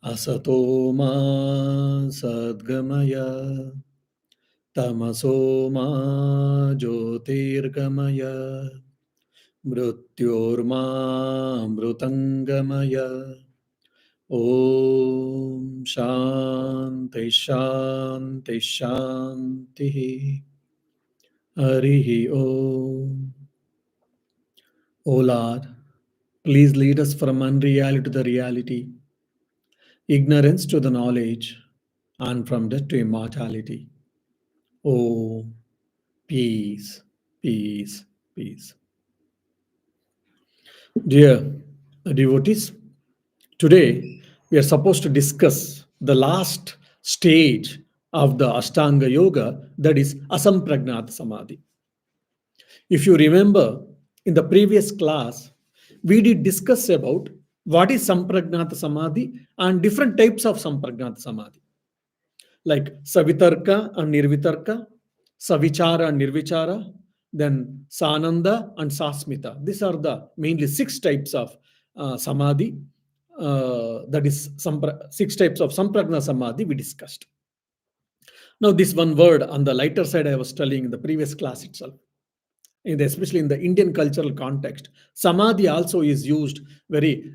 Asato ma sadgamaya tamaso ma jyotirgamaya mrityorma mrutangamaya. Om Shanti Shanti Shanti. Harihi Om. O Lord, please lead us from unreality to the reality, ignorance to the knowledge, and from death to immortality. Om. Peace, peace, peace. Dear devotees, today we are supposed to discuss the last stage of the Ashtanga Yoga, that is Asamprajnata Samadhi. If you remember, in the previous class, we did discuss about what is Sampragnata Samadhi and different types of Sampragnata Samadhi, like Savitarka and Nirvitarka, Savichara and Nirvichara, then Sananda and Sasmita. These are the mainly 6 types of Samadhi. That is six types of Samprajna Samadhi we discussed. Now, this one word on the lighter side I was telling in the previous class itself, especially in the Indian cultural context, Samadhi also is used very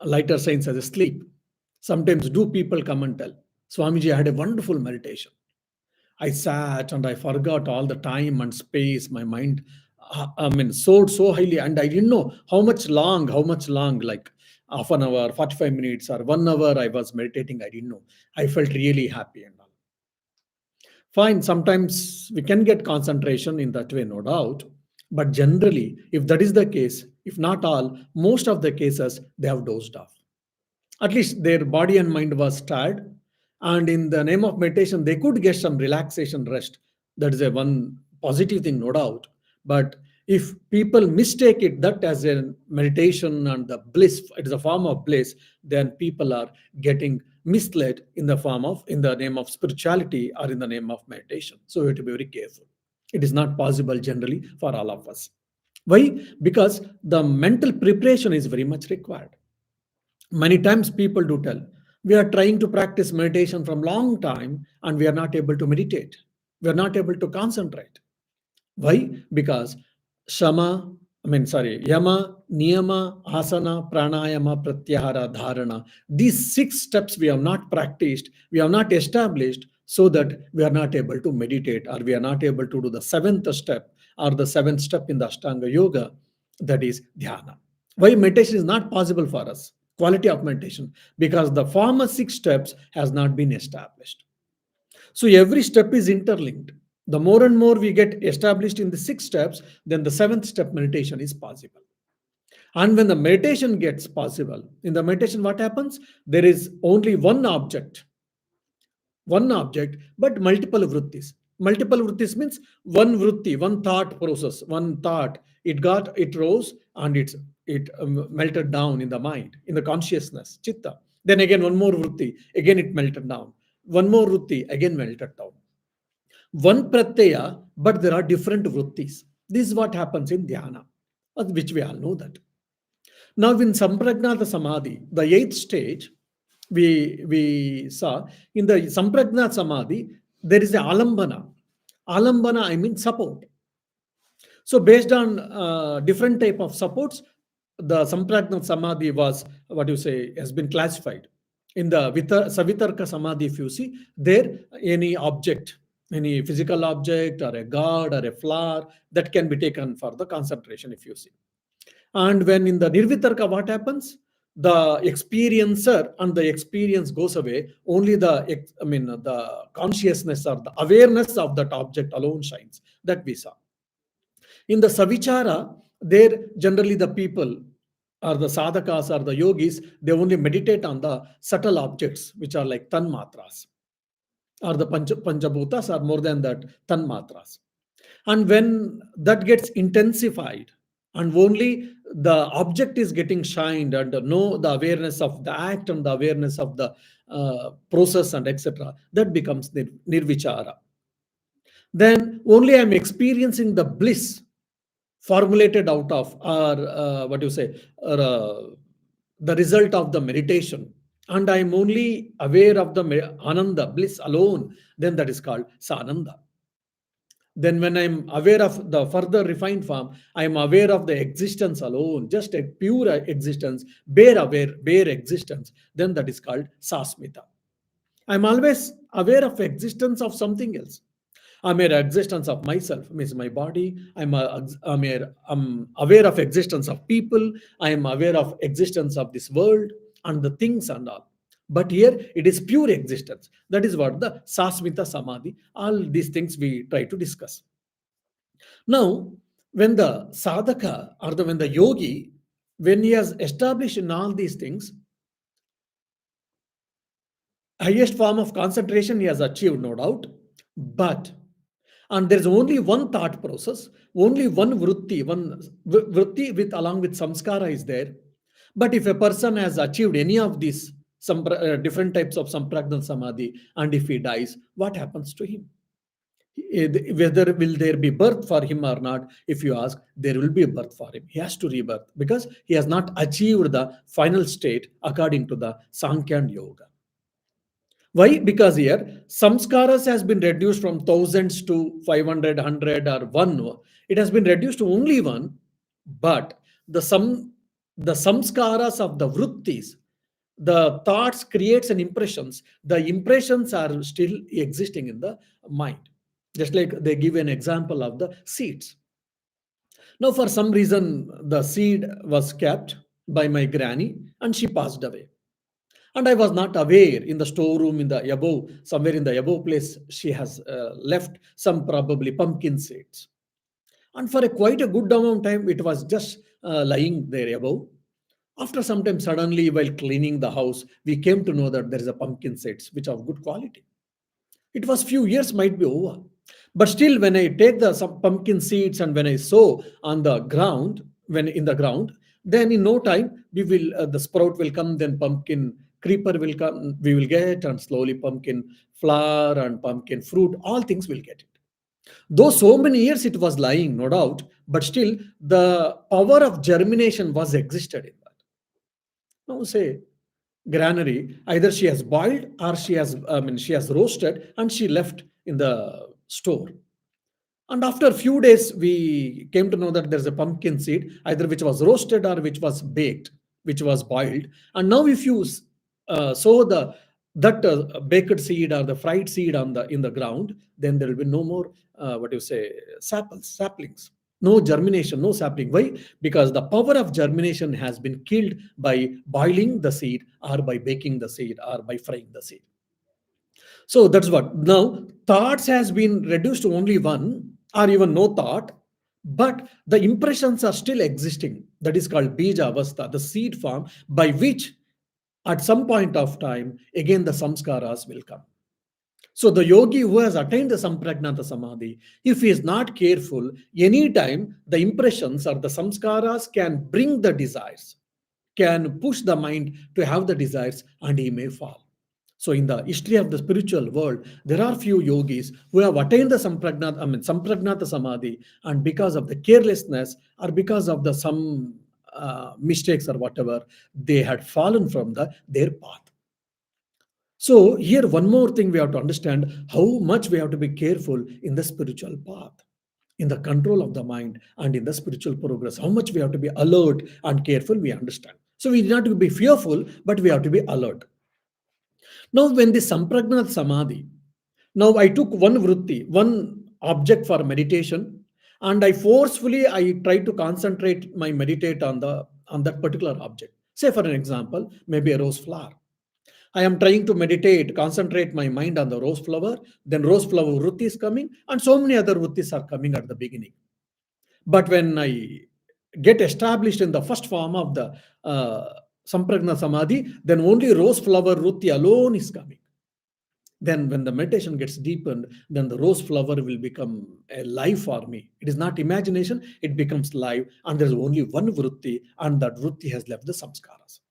lighter signs as a sleep. Sometimes do people come and tell, Swamiji, I had a wonderful meditation. I sat and I forgot all the time and space. My mind, soared so highly, and I didn't know how much long, like half an hour, 45 minutes, or 1 hour I was meditating. I didn't know. I felt really happy and all. Fine, sometimes we can get concentration in that way, no doubt. But generally, if that is the case, if not all, most of the cases, they have dozed off. At least their body and mind was tired. And in the name of meditation, they could get some relaxation, rest. That is a one positive thing, no doubt. But if people mistake it that as a meditation and the bliss, it is a form of bliss, then people are getting misled in the name of spirituality or in the name of meditation. So we have to be very careful. It is not possible generally for all of us. Why? Because the mental preparation is very much required. Many times people do tell, we are trying to practice meditation from long time and we are not able to meditate. We are not able to concentrate. Why? Because Yama, Niyama, Asana, Pranayama, Pratyahara, Dharana. These 6 steps we have not practiced, we have not established, so that we are not able to meditate, or we are not able to do the 7th step or the 7th step in the Ashtanga Yoga, that is dhyana. Why meditation is not possible for us? Quality of meditation, because the former 6 steps has not been established. So every step is interlinked. The more and more we get established in the 6 steps, then the 7th step meditation is possible. And when the meditation gets possible, in the meditation, what happens? There is only one object, but multiple vrittis. Multiple vrittis means one vritti, one thought process, one thought. It rose and it melted down in the mind, in the consciousness, chitta. Then again, one more vritti, again it melted down. One more vritti, again melted down. One pratyaya, but there are different vrittis. This is what happens in dhyana, which we all know that. Now, in Sampragnata Samadhi, the 8th stage, we saw in the Sampragnata Samadhi, there is a alambana. Alambana, I mean support. So, based on different type of supports, the Sampragnata Samadhi was, has been classified. In the Savitarka Samadhi, if you see, there any object, any physical object or a god or a flower, that can be taken for the concentration, if you see. And when in the Nirvitarka, what happens? The experiencer and the experience goes away. Only the consciousness or the awareness of that object alone shines. That we saw. In the Savichara, there generally the people or the sadhakas or the yogis, they only meditate on the subtle objects, which are like tanmatras, or the panchabhutas, or more than that, tanmatras. And when that gets intensified, and only the object is getting shined, and know the awareness of the act and the awareness of the process and etc., that becomes nirvichara. Then only I'm experiencing the bliss formulated out of, or the result of the meditation. and I am only aware of the Ananda, bliss alone, then that is called Sananda. Then, when I'm aware of the further refined form, I am aware of the existence alone, just a pure existence, bare existence, then that is called Sasmita. I'm always aware of existence of something else. I'm aware of existence of myself, means my body. I'm aware of existence of people. I am aware of existence of this world and the things and all. But here it is pure existence. That is what the Sasmita Samadhi. All these things we try to discuss. Now, when the sadhaka or when the yogi, when he has established in all these things, highest form of concentration he has achieved, no doubt. But and there is only one thought process, only one vritti with along with samskara is there. But if a person has achieved any of these some different types of samprajnat samadhi, and if he dies, what happens to him? Whether will there be birth for him or not? If you ask, there will be a birth for him. He has to rebirth because he has not achieved the final state according to the Sankhya and Yoga. Why? Because here samskaras has been reduced from thousands to 500, 100 or one. It has been reduced to only one, but the the samskaras of the vrittis, the thoughts creates and impressions. The impressions are still existing in the mind. Just like they give an example of the seeds. Now, for some reason, the seed was kept by my granny and she passed away, and I was not aware in the storeroom in the above, somewhere in the above place, she has left some probably pumpkin seeds. And for a quite a good amount of time, it was just lying there above. After some time, suddenly, while cleaning the house, we came to know that there is a pumpkin seeds which are of good quality. It was few years might be over, but still, when I take the some pumpkin seeds and when I sow on the ground, when in the ground, then in no time we will the sprout will come, then pumpkin creeper will come, we will get, and slowly pumpkin flower and pumpkin fruit, all things will get it. Though so many years it was lying, no doubt, but still the power of germination was existed in that. Now say granary, either she has boiled or she has roasted and she left in the store. And after a few days, we came to know that there's a pumpkin seed, either which was roasted or which was baked, which was boiled. And now, if you sow the that baked seed or the fried seed on the in the ground, then there will be no more what you say saplings, no germination, no sapling. Why? Because the power of germination has been killed by boiling the seed or by baking the seed or by frying the seed. So that's what. Now, thoughts has been reduced to only one or even no thought, but the impressions are still existing. That is called bija avastha, the seed form by which at some point of time, again the samskaras will come. So the yogi who has attained the Samprajnata Samadhi, if he is not careful, anytime the impressions or the samskaras can bring the desires, can push the mind to have the desires, and he may fall. So, in the history of the spiritual world, there are few yogis who have attained the Sampragnata Samadhi, and because of the carelessness or because of the some mistakes or whatever, they had fallen from their path. So, here one more thing we have to understand how much we have to be careful in the spiritual path, in the control of the mind, and in the spiritual progress. How much we have to be alert and careful, we understand. So, we need not to be fearful, but we have to be alert. Now, when the Samprajnat Samadhi, now I took one vritti, one object for meditation, and I try to concentrate my meditate on that particular object. Say for an example, maybe a rose flower. I am trying to meditate, concentrate my mind on the rose flower, then rose flower vritti is coming, and so many other vrittis are coming at the beginning. But when I get established in the first form of the Samprajna Samadhi, then only rose flower vritti alone is coming. Then when the meditation gets deepened, then the rose flower will become a life for me. It is not imagination, it becomes live, and there's only one vritti, and that vritti has left the samskaras.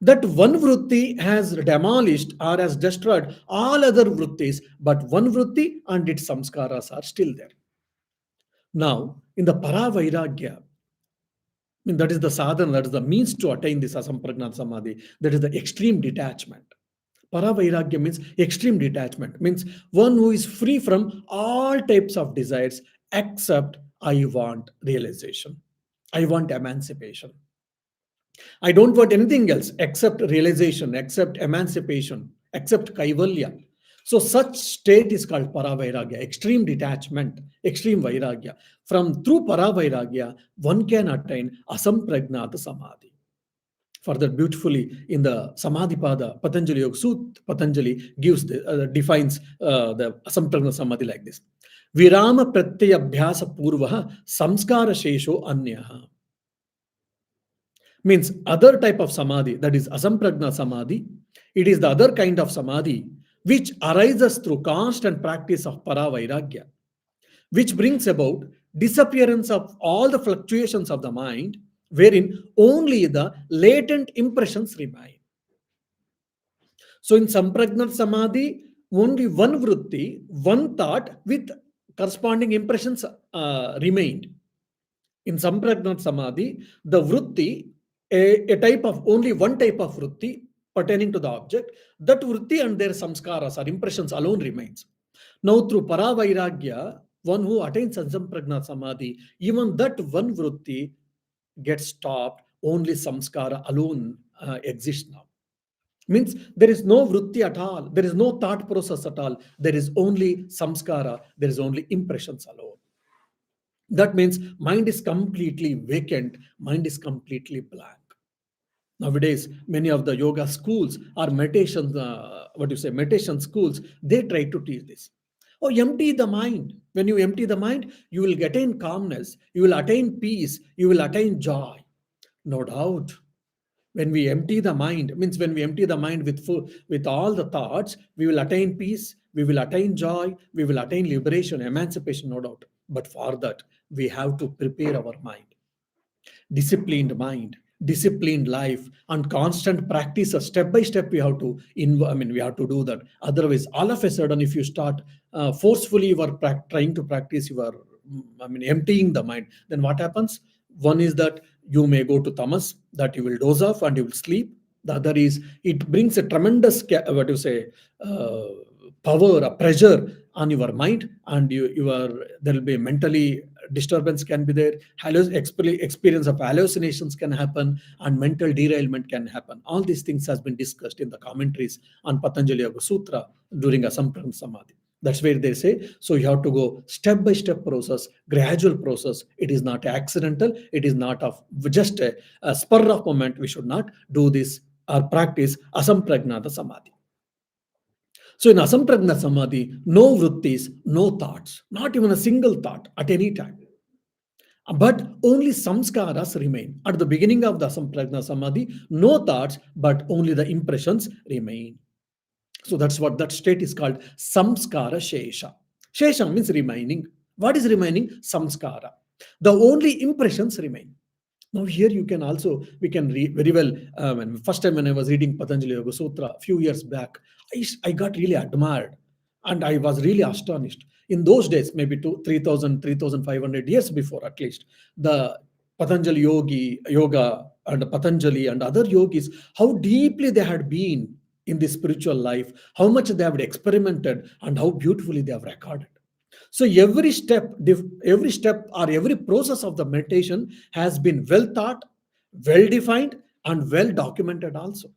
That one vritti has demolished or has destroyed all other vrittis, but one vritti and its samskaras are still there. Now, in the Paravairagya, mean, that is the sadhana, that is the means to attain this asampragnat samadhi. That is the extreme detachment. Paravairagya means extreme detachment, means one who is free from all types of desires except I want realization. I want emancipation. I don't want anything else except realization, except emancipation, except kaivalya. So such state is called paravairagya, extreme detachment, extreme vairagya. From through paravairagya, one can attain asampragnata samadhi. Further beautifully in the Samadhi Pada, Patanjali Yoga Sut, Patanjali defines the Asamprajnata Samadhi like this. Virama pratyabhyasa purvaha samskara shesho anyaha. Means other type of samadhi, that is asamprajna samadhi. It is the other kind of samadhi which arises through constant practice of paravairagya, which brings about disappearance of all the fluctuations of the mind, wherein only the latent impressions remain. So in samprajnat samadhi, only one vritti, one thought with corresponding impressions remained. In Sampragnat Samadhi, the vritti, a type of only one type of vritti pertaining to the object, that vritti and their samskaras or impressions alone remains. Now, through Paravairagya, one who attains Sampragnat Samadhi, even that one vritti gets stopped, only samskara alone exists now. Means there is no vritti at all, there is no thought process at all, there is only samskara, there is only impressions alone. That means mind is completely vacant, mind is completely blank. Nowadays, many of the yoga schools or meditation, meditation schools, they try to teach this. Oh, empty the mind. When you empty the mind, you will attain calmness, you will attain peace, you will attain joy. No doubt. When we empty the mind, means when we empty the mind with all the thoughts, we will attain peace, we will attain joy, we will attain liberation, emancipation, no doubt. But for that, we have to prepare our mind, disciplined life, and constant practice. Step by step, we have to. We have to do that. Otherwise, all of a sudden, if you start forcefully, you are trying to practice, you are, emptying the mind. Then what happens? One is that you may go to tamas, that you will doze off and you will sleep. The other is it brings a tremendous uh, power, a pressure on your mind, and you are there will be mentally disturbance can be there, experience of hallucinations can happen, and mental derailment can happen. All these things has been discussed in the commentaries on Patanjali Yoga Sutra during Asamprajnata Samadhi. That's where they say, so you have to go step by step process, gradual process. It is not accidental. It is not of just a spur of moment. We should not do this or practice Asamprajnata Samadhi. So in Asamprajnata Samadhi, no vrittis, no thoughts, not even a single thought at any time. But only samskaras remain. At the beginning of the Asamprajnata Samadhi, no thoughts, but only the impressions remain. So that's what that state is called, samskara shesha. Shesha means remaining. What is remaining? Samskara. The only impressions remain. Now here you can also, we can read very well. First time when I was reading Patanjali Yoga Sutra a few years back, I got really admired and I was really astonished. In those days, maybe 3,000, 3,500 years before at least, the Patanjali Yoga and Patanjali and other yogis, how deeply they had been in the spiritual life, how much they have experimented, and how beautifully they have recorded. So every step or every process of the meditation has been well thought, well defined, and well documented also.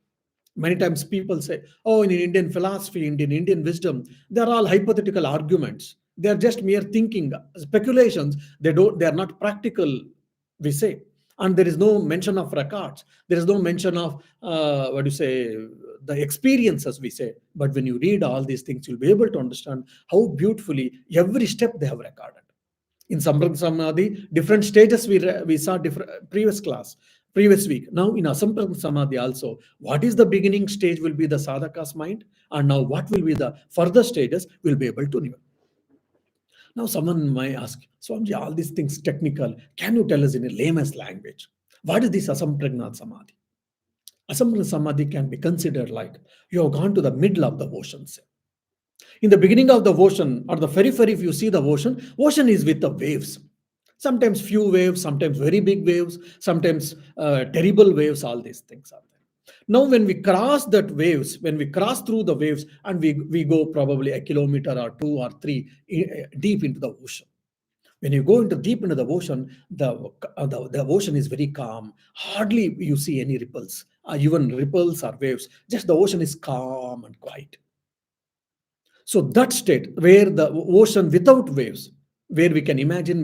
Many times people say, oh, in Indian philosophy, Indian wisdom, they're all hypothetical arguments. They're just mere thinking, speculations. They are not practical, we say. And there is no mention of records. There is no mention of the experiences, we say. But when you read all these things, you'll be able to understand how beautifully every step they have recorded. In Samprajnata Samadhi, different stages we saw different previous week. Now in Asamprajnata Samadhi also, what is the beginning stage will be the sadhaka's mind, and now what will be the further stages will be able to know. Now someone might ask, Swamiji, all these things technical, can you tell us in a layman's language? What is this Asamprajnata Samadhi? Asamprajnata Samadhi can be considered like you have gone to the middle of the ocean. Say. In the beginning of the ocean, or the periphery, if you see the ocean is with the waves. Sometimes few waves, sometimes very big waves, sometimes terrible waves, all these things are there. Now, when we cross that waves, when we cross through the waves and we go probably a kilometer or two or three deep into the ocean. When you go into deep into the ocean, the ocean is very calm. Hardly you see any ripples, even ripples or waves. Just the ocean is calm and quiet. So that state where the ocean without waves, where we can imagine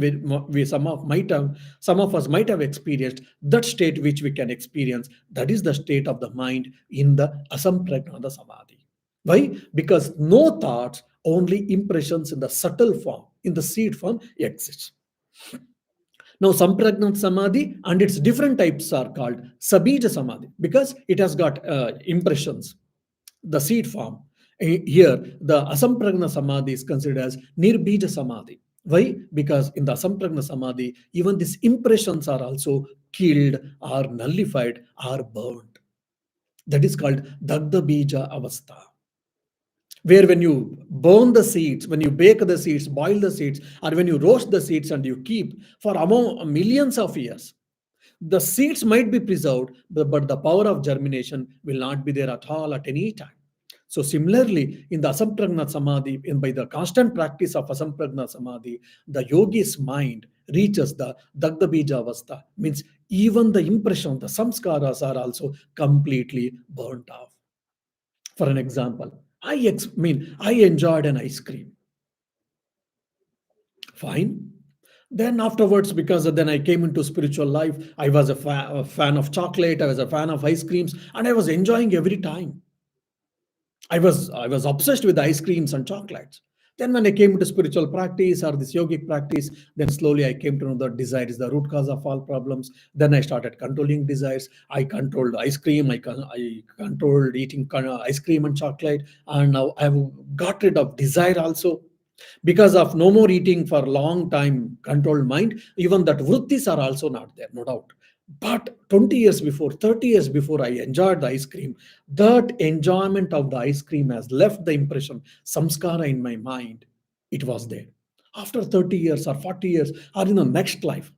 we some of us might have experienced that state which we can experience, that is the state of the mind in the Asamprajnata Samadhi. Why? Because no thoughts, only impressions in the subtle form, in the seed form exists. Now, Sampragnat Samadhi and its different types are called Sabija Samadhi because it has got impressions, the seed form. Here, the Asampragna Samadhi is considered as Nirbija Samadhi. Why? Because in the Asampragna Samadhi, even these impressions are also killed or nullified or burned. That is called Dagda Bija Avastha, where when you burn the seeds, when you bake the seeds, boil the seeds, or when you roast the seeds and you keep for among millions of years, the seeds might be preserved, but the power of germination will not be there at all at any time. So similarly, in the Asampragna Samadhi, by the constant practice of Asampragna Samadhi, the yogi's mind reaches the Dagda Bija Avastha, means even the impression, the samskaras are also completely burnt off. For an example, I enjoyed an ice cream. Fine. Then afterwards, because then I came into spiritual life, I was a fan of chocolate, I was a fan of ice creams, and I was enjoying every time. I was obsessed with ice creams and chocolates. Then when I came into spiritual practice or this yogic practice, then slowly I came to know that desire is the root cause of all problems. Then I started controlling desires. I controlled ice cream. I controlled eating ice cream and chocolate. And now I've got rid of desire also. Because of no more eating for a long time, controlled mind, even that vrittis are also not there, no doubt. But 20 years before, 30 years before I enjoyed the ice cream, that enjoyment of the ice cream has left the impression, samskara in my mind. It was there. After 30 years or 40 years, or in the next life,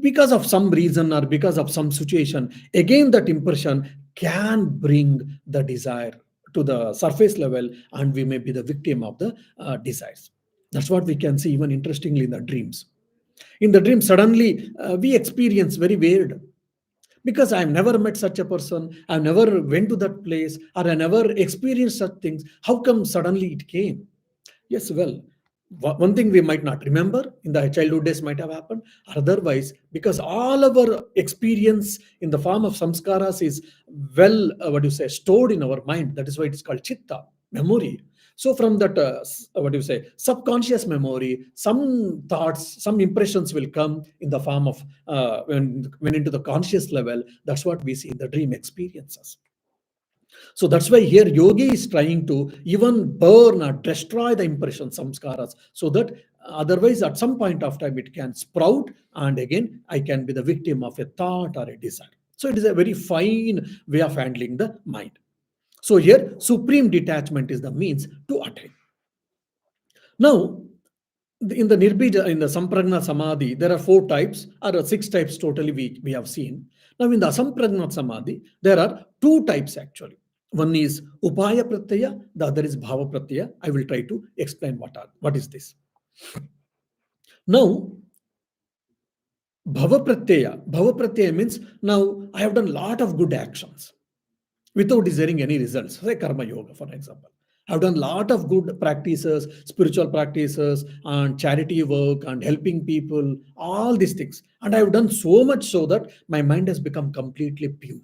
because of some reason or because of some situation, again that impression can bring the desire to the surface level, and we may be the victim of the desires. That's what we can see even interestingly in the dreams. In the dream, suddenly we experience very weird, because I've never met such a person, I've never went to that place, or I never experienced such things. How come suddenly it came? Yes, well, one thing we might not remember in the childhood days might have happened. Otherwise, because all our experience in the form of samskaras is well, what do you say, stored in our mind. That is why it's called chitta, memory. So from that, what do you say, subconscious memory, some thoughts, some impressions will come in the form of when into the conscious level. That's what we see in the dream experiences. So that's why here yogi is trying to even burn or destroy the impression samskaras, so that otherwise at some point of time it can sprout, and again I can be the victim of a thought or a desire. So it is a very fine way of handling the mind. So here supreme detachment is the means to attain. Now, in the Nirbija, in the Sampragna Samadhi, there are four types, or six types totally we have seen. Now, in the Sampragna Samadhi, there are two types actually. One is Upaya Pratyaya, the other is Bhava Pratyaya. I will try to explain what is this. Now, Bhava Pratyaya means now I have done a lot of good actions without desiring any results. Say karma yoga, for example. I've done a lot of good practices, spiritual practices, and charity work, and helping people, all these things. And I've done so much so that my mind has become completely pure.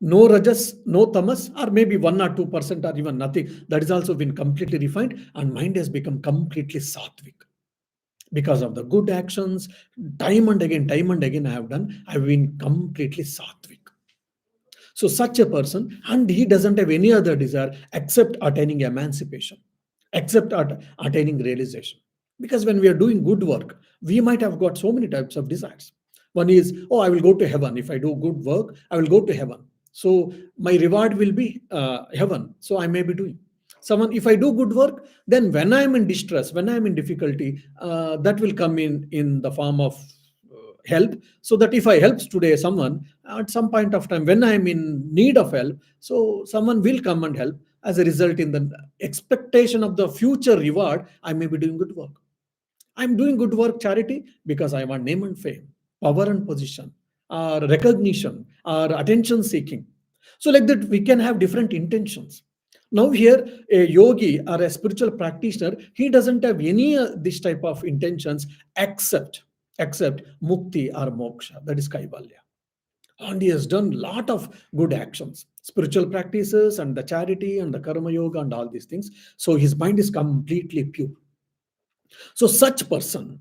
No rajas, no tamas, or maybe 1 or 2% or even nothing. That is also been completely refined, and mind has become completely sattvic. Because of the good actions, time and again, I have done, I've been completely sattvic. So such a person, and he doesn't have any other desire except attaining emancipation, except attaining realization. Because when we are doing good work, we might have got so many types of desires. One is, oh, I will go to heaven. If I do good work, I will go to heaven. So my reward will be heaven. So I may be doing. Someone, if I do good work, then when I am in distress, when I am in difficulty, that will come in the form of help. So that if I helps today someone, at some point of time when I am in need of help, so someone will come and help. As a result, in the expectation of the future reward, I may be doing good work. I'm doing good work, charity, because I want name and fame, power and position, or recognition, or attention seeking. So, like that, we can have different intentions. Now, here, a yogi or a spiritual practitioner, he doesn't have any this type of intentions except mukti or moksha, that is kaivalya. And he has done lot of good actions, spiritual practices, and the charity, and the karma yoga, and all these things. So his mind is completely pure. So such person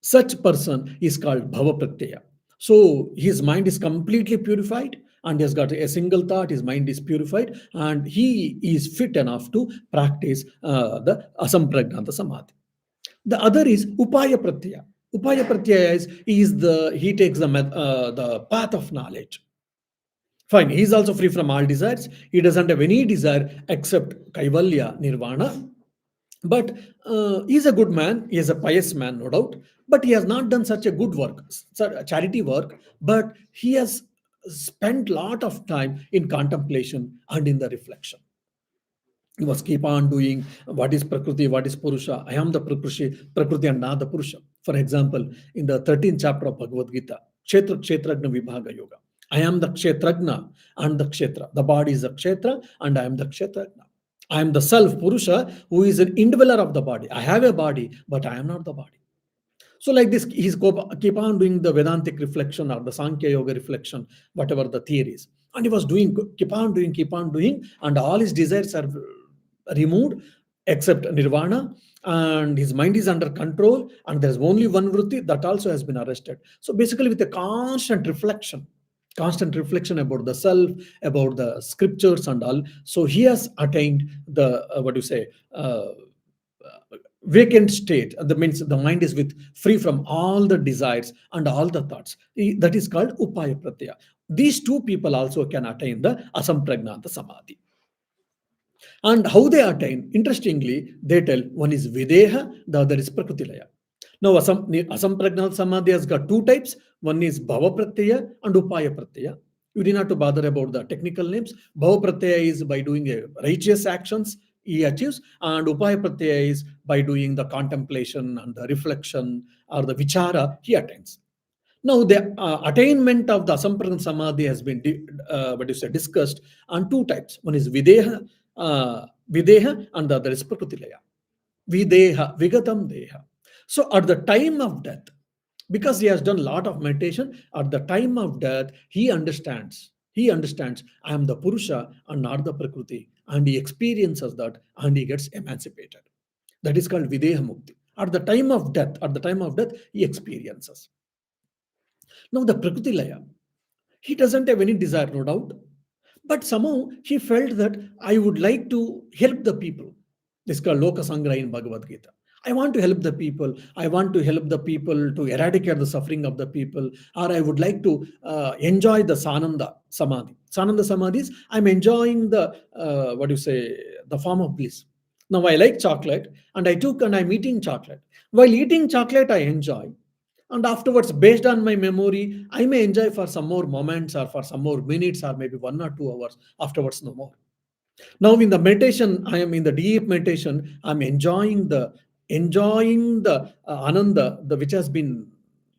is called bhava pratyaya. So his mind is completely purified, and he has got a single thought. His mind is purified, and he is fit enough to practice the asamprajnata samadhi. The other is upaya pratyaya. Upaya pratyaya is he takes the path of knowledge. Fine, he is also free from all desires. He doesn't have any desire except kaivalya, nirvana. But he's a good man, he is a pious man, no doubt. But he has not done such a good work, charity work. But he has spent lot of time in contemplation and in the reflection. You must keep on doing what is Prakriti, what is Purusha. I am the Prakriti and not the Purusha. For example, in the 13th chapter of Bhagavad Gita, Kshetragna Vibhaga Yoga. I am the Kshetragna and the Kshetra. The body is the Kshetra and I am the Kshetragna. I am the self Purusha who is an indweller of the body. I have a body, but I am not the body. So, like this, he's keep on doing the Vedantic reflection or the Sankhya Yoga reflection, whatever the theories. And he was doing, keep on doing, and all his desires are removed except nirvana, and his mind is under control, and there's only one vritti that also has been arrested. So, basically, with a constant reflection about the self, about the scriptures and all. So, he has attained the, what do you say, vacant state. That means the mind is with free from all the desires and all the thoughts. That is called upaya pratyaya. These two people also can attain the asamprajnata samadhi. And how they attain, interestingly, they tell one is videha, the other is prakritilaya. Now, asamprajnata samadhi has got two types. One is bhava pratyaya and upaya pratyaya. You do not to bother about the technical names. Bhava pratyaya is by doing righteous actions he achieves, and upaya pratyaya is by doing the contemplation and the reflection or the vichara he attains. Now, the attainment of the Asamprajnata Samadhi has been discussed on two types. One is Videha, and the other is Prakritilaya. Videha, Vigatam Deha. So, at the time of death, because he has done a lot of meditation, at the time of death, he understands. I am the Purusha and not the Prakriti, and he experiences that, and he gets emancipated. That is called Videha Mukti. At the time of death, he experiences. Now, the Prakriti Laya, he doesn't have any desire, no doubt, but somehow he felt that I would like to help the people. This is called Loka Sangraha in Bhagavad Gita. I want to help the people. I want to help the people to eradicate the suffering of the people, or I would like to enjoy the Sananda Samadhi. Sananda Samadhi is I'm enjoying the, the form of bliss. Now I like chocolate, and I'm eating chocolate. While eating chocolate, I enjoy, and afterwards, based on my memory, I may enjoy for some more moments or for some more minutes or maybe 1 or 2 hours. Afterwards, no more. Now in the meditation, I am in the deep meditation, I'm enjoying the ananda, the which has been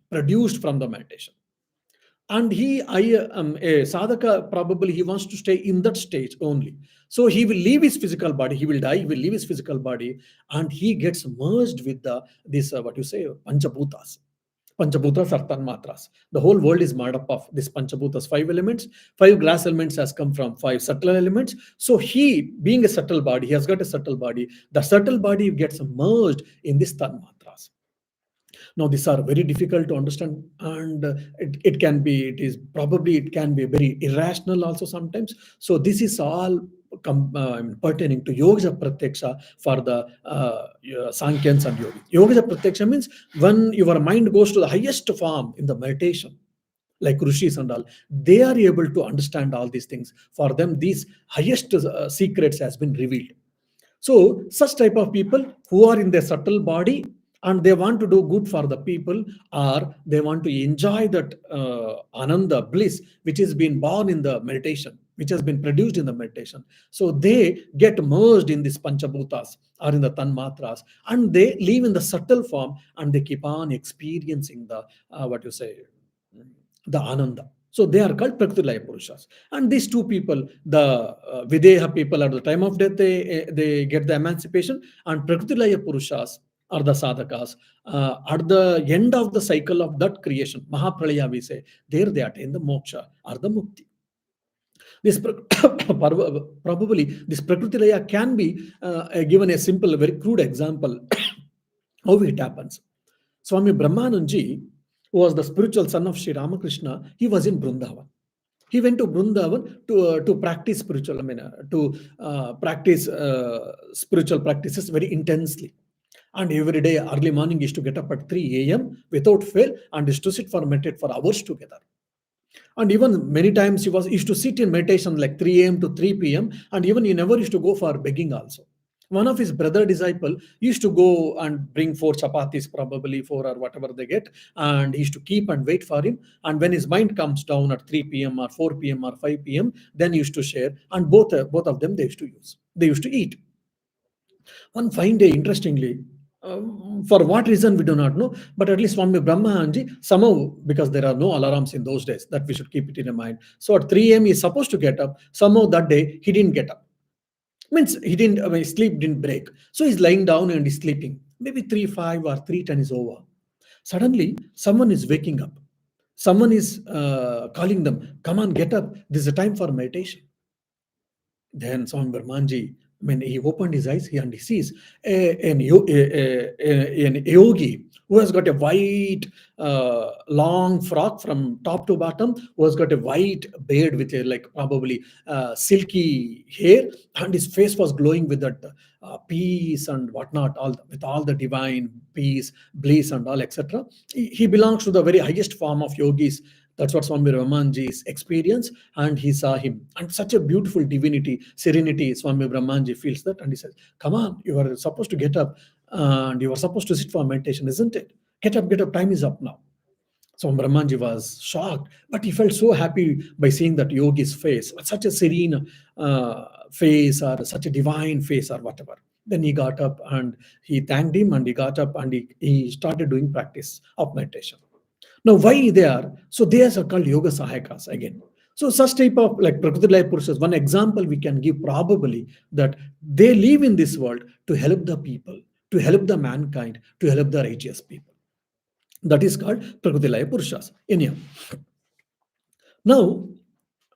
produced from the meditation. And a sadhaka, probably he wants to stay in that stage only. So he will leave his physical body, he will die, he will leave his physical body, and he gets merged with the this panchabhutas. Panchabhutas are tanmatras. The whole world is made up of this panchabhutas, 5 elements. 5 glass elements has come from 5 subtle elements. So he, being a subtle body, he has got a subtle body. The subtle body gets merged in this tanmatras. Now, these are very difficult to understand, and it can be very irrational also sometimes. So this is all pertaining to yoga pratyaksha for the Sankyans and yogis. Yoga pratyaksha means when your mind goes to the highest form in the meditation, like rishis and all, they are able to understand all these things. For them, these highest secrets has been revealed. So such type of people who are in their subtle body and they want to do good for the people, or they want to enjoy that ananda bliss which has been born in the meditation, which has been produced in the meditation. So they get merged in these panchabhutas or in the tanmatras, and they live in the subtle form, and they keep on experiencing the what you say, the ananda. So they are called Prakritilaya Purushas. And these two people, the Videha people, at the time of death, they get the emancipation, and Prakritilaya Purushas are the sadhakas. At the end of the cycle of that creation, Mahapralaya, we say, there they attain the moksha or the mukti. This probably this Prakritilaya can be given a simple, very crude example how it happens. Swami Brahmananji, who was the spiritual son of Sri Ramakrishna, he was in Vrindavan. He went to Vrindavan to practice spiritual, to practice spiritual practices very intensely. And every day, early morning, he used to get up at 3 a.m. without fail and used to sit for meditate for hours together. And even many times he was used to sit in meditation like 3 a.m. to 3 p.m. And even he never used to go for begging also. One of his brother disciple used to go and bring 4 chapatis, probably 4 or whatever they get, and he used to keep and wait for him. And when his mind comes down at 3 p.m. or 4 p.m. or 5 p.m., then he used to share, and both of them they used to use. They used to eat. One fine day, interestingly, for what reason we do not know, but at least Swami Brahmanji, somehow, because there are no alarms in those days, that we should keep it in mind. So at 3 a.m. he is supposed to get up. Somehow that day he didn't get up. Means he didn't, his sleep didn't break. So he's lying down and he's sleeping. Maybe 3:05 or 3:10 is over. Suddenly, someone is waking up. Someone is calling them, come on, get up. This is a time for meditation. Then Swami Brahmanji, when he opened his eyes, and he sees an yogi who has got a white, long frock from top to bottom, who has got a white beard with a like probably silky hair, and his face was glowing with that peace and whatnot, with all the divine peace, bliss, and all, etc. He belongs to the very highest form of yogis. That's what Swami Ramanji's experience, and he saw him. And such a beautiful divinity, serenity, Swami Brahmanji feels that, and he says, come on, you are supposed to get up and you are supposed to sit for meditation, isn't it? Get up, time is up now. So Brahmanji was shocked, but he felt so happy by seeing that yogi's face, such a serene face, or such a divine face, or whatever. Then he got up and he thanked him, and he got up and he started doing practice of meditation. Now, why they are? So they are called yoga sahayakas again. So such type of like Prakritilaya Purushas, one example we can give probably that they live in this world to help the people, to help the mankind, to help the righteous people. That is called Prakritilaya Purushas. Anyhow, now,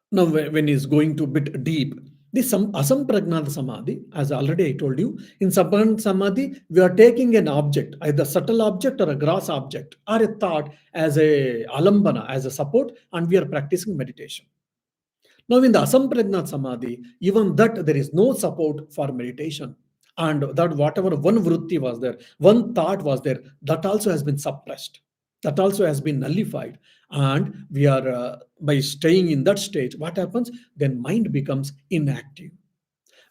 when he's going to bit deep, this Asamprajnata Samadhi, as already I told you, in Samadhi Samadhi, we are taking an object, either subtle object or a gross object, or a thought as a alambana, as a support, and we are practicing meditation. Now, in the Asamprajnat Samadhi, even that there is no support for meditation. And that whatever one vritti was there, one thought was there, that also has been suppressed. That also has been nullified. And we are, by staying in that stage, what happens? Then mind becomes inactive.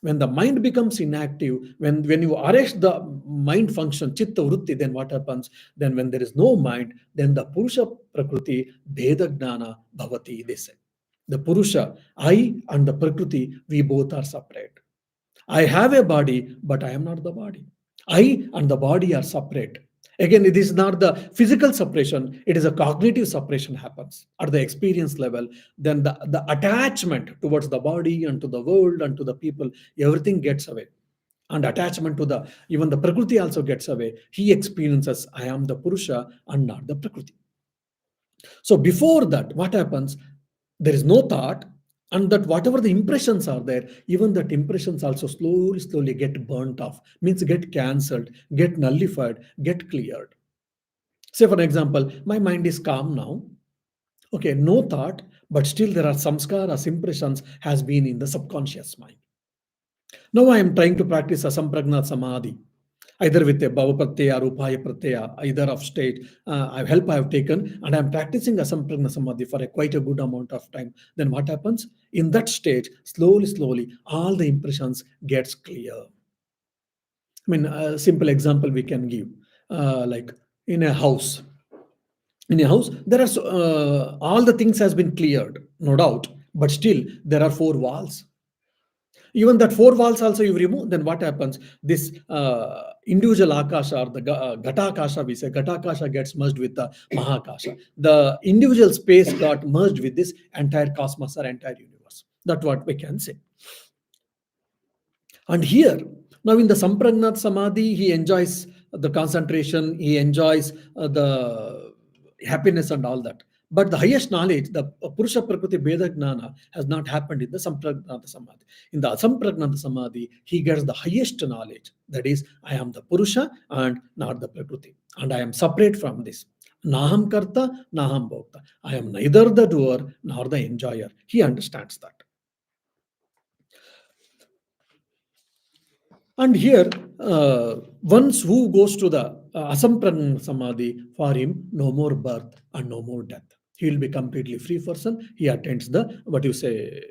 When the mind becomes inactive, when you arrest the mind function, chitta vritti, then what happens? Then when there is no mind, then the Purusha Prakriti Bheda Gnana Bhavati, they say. The Purusha, I and the Prakriti, we both are separate. I have a body, but I am not the body. I and the body are separate. Again, it is not the physical separation, it is a cognitive separation happens at the experience level. Then the attachment towards the body and to the world and to the people, everything gets away. And attachment to the even the Prakriti also gets away. He experiences, I am the Purusha and not the Prakriti. So before that, what happens? There is no thought, and that whatever the impressions are there, even that impressions also slowly get burnt off, means get cancelled, get nullified, get cleared. Say for example, my mind is calm now. Okay, no thought, but still there are samskaras, impressions has been in the subconscious mind. Now I am trying to practice Asamprajnat Samadhi, either with a Bhava Pratyaya or Upaya Pratyaya, either of state. I have taken, and I'm practicing Asamprajnat Samadhi for quite a good amount of time. Then what happens? In that stage, slowly, all the impressions gets clear. I mean, a simple example we can give, like in a house. In a house, there are all the things has been cleared, no doubt, but still there are four walls. Even that four walls also you remove, then what happens? This individual akasha or the ghatakasha, we say ghatakasha gets merged with the mahakasha. The individual space got merged with this entire cosmos or entire universe. That's what we can say. And here, now in the Samprajnat Samadhi, he enjoys the concentration, he enjoys the happiness and all that. But the highest knowledge, the Purusha Prakriti Bheda Gnana, has not happened in the Samprajnata Samadhi. In the Asamprajnata Samadhi, he gets the highest knowledge. That is, I am the Purusha and not the Prakriti. And I am separate from this. Naham Karta, Naham Bhokta. I am neither the doer nor the enjoyer. He understands that. And here, once who goes to the Asamprajnana Samadhi, for him, no more birth and no more death. He will be completely free person. He attains the, what you say,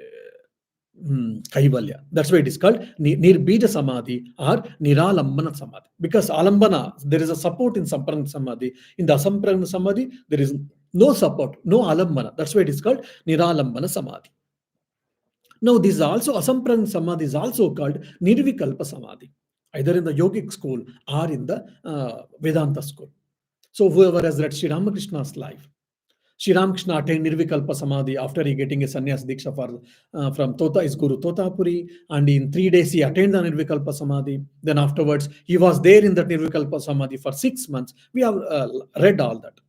Kaivalya. That's why it is called Nirbija Samadhi or Niralambana Samadhi. Because Alambana, there is a support in Samprajnana Samadhi. In the Asamprajnana Samadhi, there is no support, no Alambana. That's why it is called Niralambana Samadhi. Now, this is also Asamprajnana Samadhi is also called Nirvikalpa Samadhi, either in the yogic school or in the Vedanta school. So, whoever has read Sri Ramakrishna's life, Sri Ramakrishna attained Nirvikalpa Samadhi after he getting a sannyas diksha from Tota, his guru Totapuri, and in 3 days he attained the Nirvikalpa Samadhi. Then afterwards, he was there in that Nirvikalpa Samadhi for 6 months. We have read all that.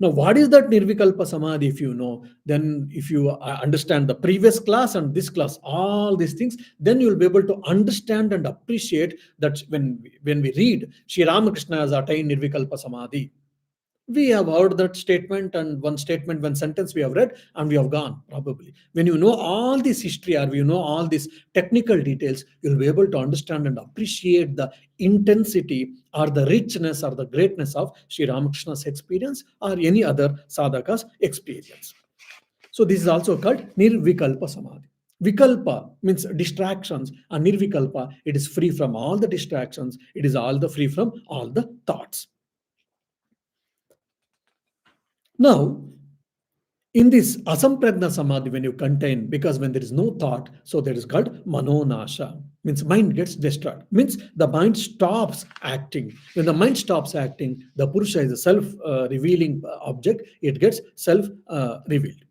Now, what is that Nirvikalpa Samadhi? If you know, then if you understand the previous class and this class, all these things, then you will be able to understand and appreciate that when we read Sri Ramakrishna has attained Nirvikalpa Samadhi, we have heard that statement and one statement, one sentence we have read and we have gone probably. When you know all this history or you know all these technical details, you'll be able to understand and appreciate the intensity or the richness or the greatness of Sri Ramakrishna's experience or any other sadhaka's experience. So this is also called Nirvikalpa Samadhi. Vikalpa means distractions, and Nirvikalpa, it is free from all the distractions, it is all the free from all the thoughts. Now, in this Asamprajna Samadhi, when you contain, because when there is no thought, so that is called Manonasha, means mind gets destroyed, means the mind stops acting. When the mind stops acting, the Purusha is a self-revealing object, it gets self-revealed.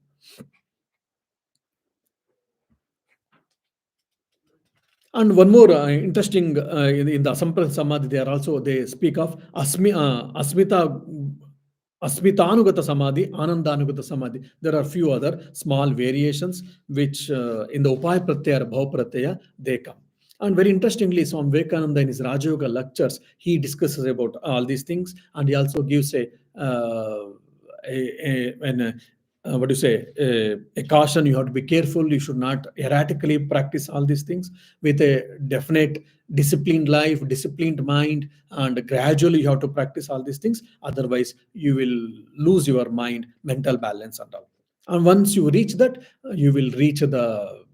And one more interesting in the Asamprajna Samadhi, they speak of Asmitanugata Samadhi, Anandanugata Samadhi. There are few other small variations which in the Upaya Pratyaya or Bhav Pratyaya they come. And very interestingly, Swami Vivekananda in his Raja Yoga lectures, he discusses about all these things, and he also gives what do you say, a caution. You have to be careful. You should not erratically practice all these things. With a definite disciplined life, disciplined mind, and gradually you have to practice all these things. Otherwise, you will lose your mind, mental balance, and all. And once you reach that, you will reach the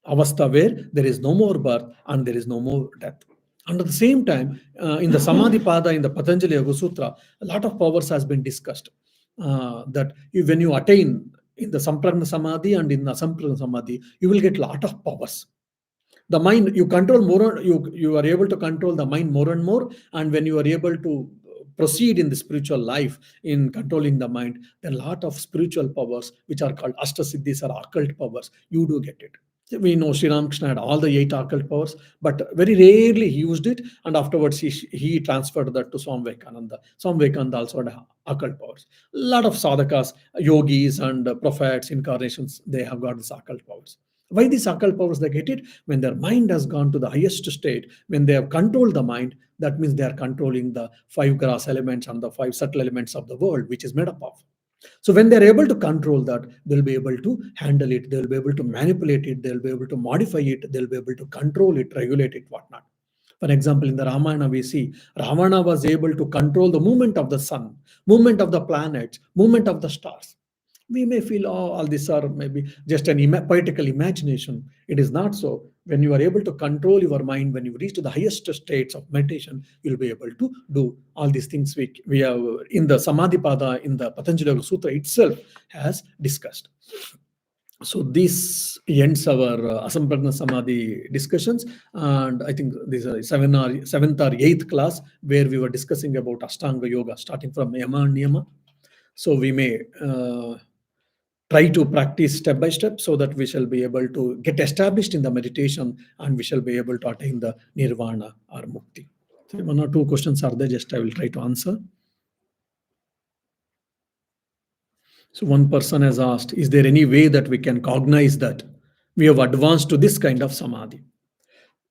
avastha where there is no more birth and there is no more death. And at the same time, in the Samadhi Pada, in the Patanjali Yoga Sutra, a lot of powers has been discussed. That when you attain in the Samprajna Samadhi and in the Asamprajna Samadhi, you will get a lot of powers. The mind, you control more, you are able to control the mind more and more. And when you are able to proceed in the spiritual life in controlling the mind, then a lot of spiritual powers, which are called Ashtasiddhis or occult powers, you do get it. We know Sri Ramakrishna had all the 8 occult powers, but very rarely he used it. And afterwards, he transferred that to Swami Vivekananda. Swami Vivekananda also had occult powers. A lot of sadhakas, yogis, and prophets, incarnations, they have got these occult powers. Why these occult powers they get it? When their mind has gone to the highest state, when they have controlled the mind, that means they are controlling the 5 gross elements and the 5 subtle elements of the world, which is made up of. So when they're able to control that, they'll be able to handle it, they'll be able to manipulate it, they'll be able to modify it, they'll be able to control it, regulate it, whatnot. For example, in the Ramayana, we see Ravana was able to control the movement of the sun, movement of the planets, movement of the stars. We may feel, oh, all these are maybe just an poetical imagination. It is not so. When you are able to control your mind, when you reach to the highest states of meditation, you'll be able to do all these things we have in the Samadhi Pada, in the Patanjali Yoga Sutra itself has discussed. So this ends our Asamprajna Samadhi discussions, and I think this is seventh or eighth class where we were discussing about Ashtanga Yoga, starting from Yama and Niyama. So we may try to practice step by step so that we shall be able to get established in the meditation and we shall be able to attain the nirvana or mukti. So one or two questions are there, just I will try to answer. So one person has asked, is there any way that we can cognize that we have advanced to this kind of samadhi?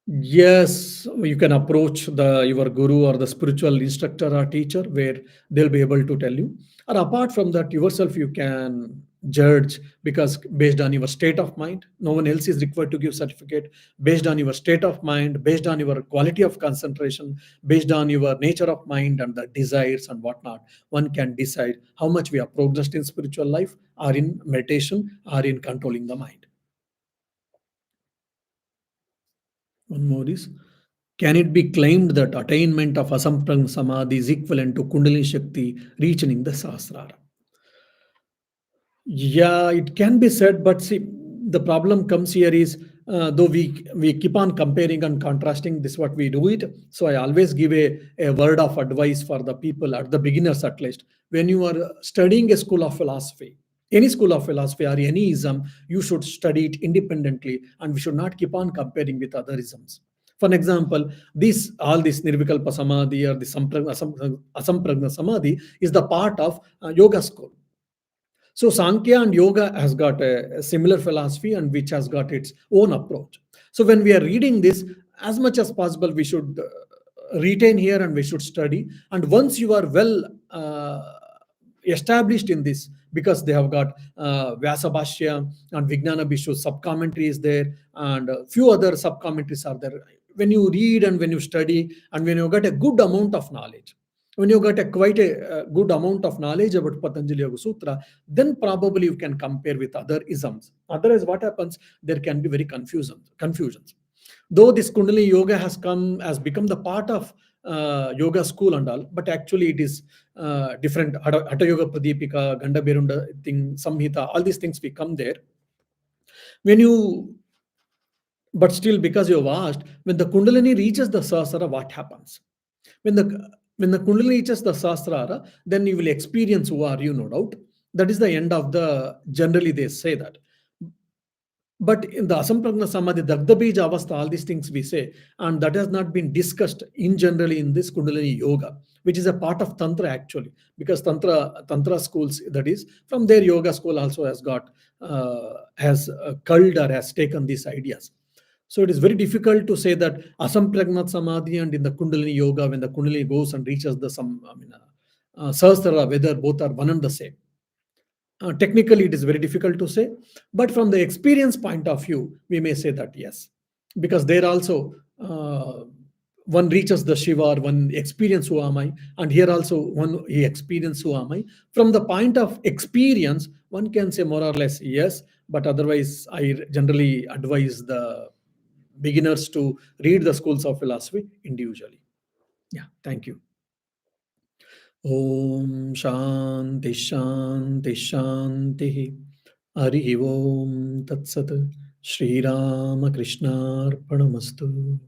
Yes, you can approach your guru or the spiritual instructor or teacher where they'll be able to tell you. Or apart from that, yourself you can judge, because based on your state of mind, no one else is required to give certificate. Based on your state of mind, based on your quality of concentration, based on your nature of mind and the desires and whatnot, one can decide how much we have progressed in spiritual life or in meditation or in controlling the mind. One more is, can it be claimed that attainment of Asamprajna Samadhi is equivalent to Kundalini Shakti reaching the Sahasrara? Yeah, it can be said, but see, the problem comes here is, though we keep on comparing and contrasting, this what we do it. So I always give a word of advice for the people, at the beginners at least. When you are studying a school of philosophy, any school of philosophy or any ism, you should study it independently, and we should not keep on comparing with other isms. For example, this Nirvikalpa Samadhi or the Asampragna Samadhi is the part of yoga school. So Sankhya and Yoga has got a similar philosophy and which has got its own approach. So when we are reading this, as much as possible, we should retain here and we should study. And once you are well established in this, because they have got Vyasa Bhashya and Vijnana Bhishu sub commentary is there, and a few other sub commentaries are there. When you read and when you study and when you get a good amount of knowledge, when you get quite a good amount of knowledge about Patanjali Yoga Sutra, then probably you can compare with other isms. Otherwise, what happens? There can be very confusions. Though this Kundalini Yoga has become the part of yoga school and all, but actually it is different. Hatha Yoga Pradipika, Ganda Berunda thing, Samhita, all these things we come there. When you, but still, because you have asked, when the Kundalini reaches the Sahasrara, what happens? When the Kundalini reaches the Sahasrara, then you will experience who are you, no doubt. That is the end of the, generally they say that. But in the Asamprajna Samadhi, Dagda Bija Avastha, all these things we say, and that has not been discussed in generally in this Kundalini Yoga, which is a part of Tantra actually, because Tantra schools, that is, from their yoga school also has got, has culled or has taken these ideas. So it is very difficult to say that Asampragnat Samadhi and in the Kundalini Yoga, when the Kundalini goes and reaches the Sahasrara, whether both are one and the same. Technically, it is very difficult to say, but from the experience point of view, we may say that yes, because there also one reaches the Shiva, or one experience who am I, and here also one he experience who am I. From the point of experience, one can say more or less yes, but otherwise, I generally advise the beginners to read the schools of philosophy individually. Yeah, thank you. Om Shanti Shanti Shanti. Harihi Om Tat Sat. Shri Rama Krishna Arpanamastu.